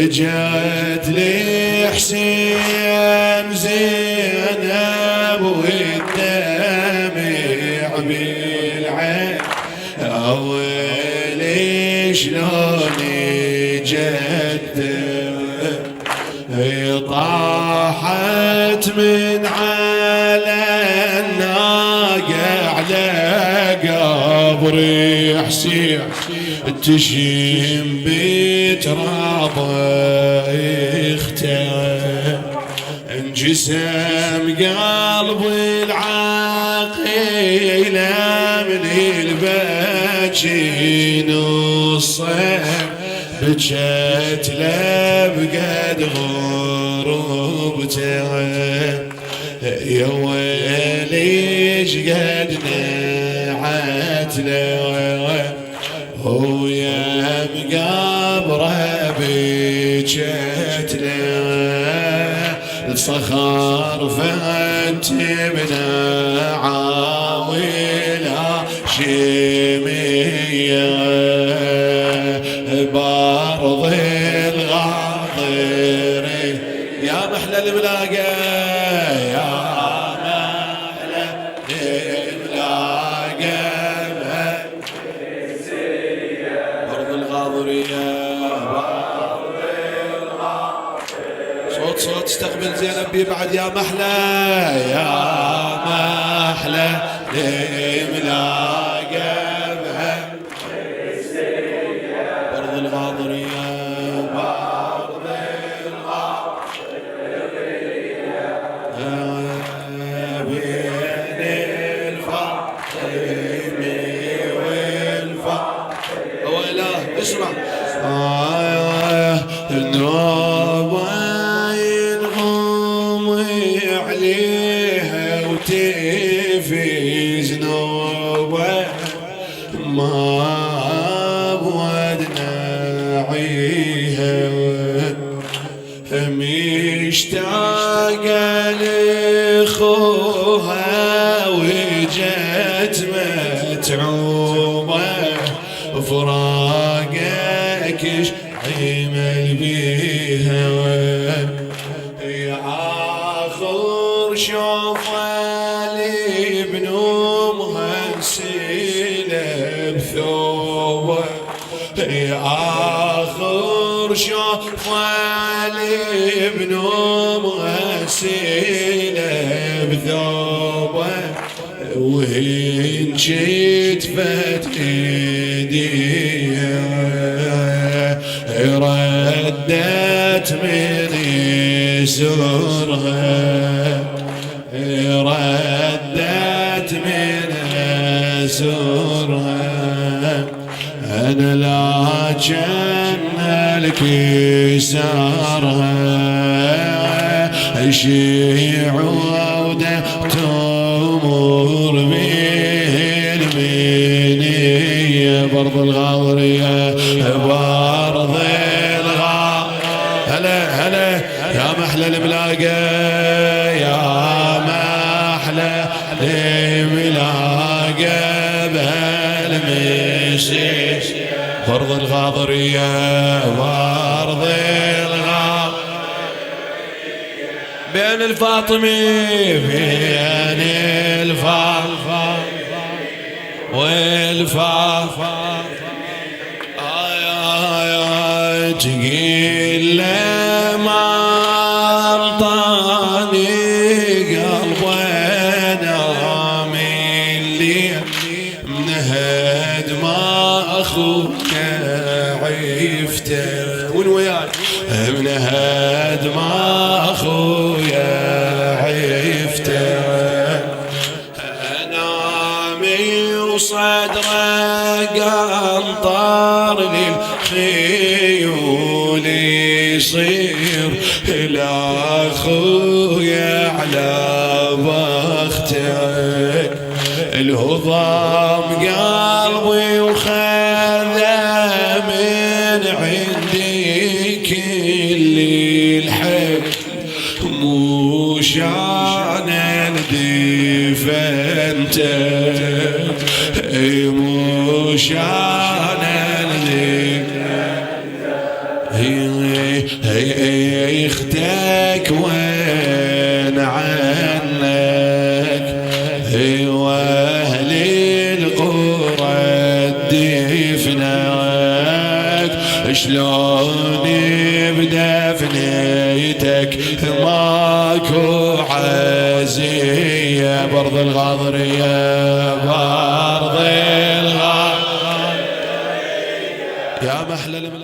جات لي حسين زينب والدمع بالعين أولي شلون جت طاحت من على الناقة على قبر حسين تشم بتراب اختها انجسم قلب العقيلة من البكي نصين بجت لبقد غروبتها يا ويلي شقد نعت له ويا مقابره بجت له الصخر فانتبنا عاوله شميه بارض الغاضر يا محلى الملاقة يا محلى الملاقة بارض الغاضرية صوت استقبل زينب بي بعد يا محلى الملاقة بارض الغاضرية اسمع النوبة ينغم عليها وتفيز نوبة ما بودنا عيها مشتاقة لأخوها وجت متعوبة فراقك عمل بيها يا آخر شوف لابن أمها نسيله بثوبه يا آخر شوف لابن أمها نسيله بثوبه وهن كتفت ايديها ردت من يسرها ردت من يسرها انا لا جنة لك يسارها شيع وده تمر به المنية برض الغاضرية برض هلا يا محلى الملاقة يا محلى الملاقة بهالمسيس برض الغاضرية برض بين الفاطمي بين الفاطمي والفاطمي تقيل ما أرطاني قلبنا من لي من هد ما أخوك عفته وين وياك من هد ما أخويا عفته أنامي وصدره قنطر للخيول يصير لأخويا على بختك الهضام قلبي وخذ من عندي كل الحب مو شان دفنتك مو شان اختك وين عنك واهل القرى دفنك شلون بدفنيتك ماكو عزية برض الغاضرية برض الغاضرية يا محلى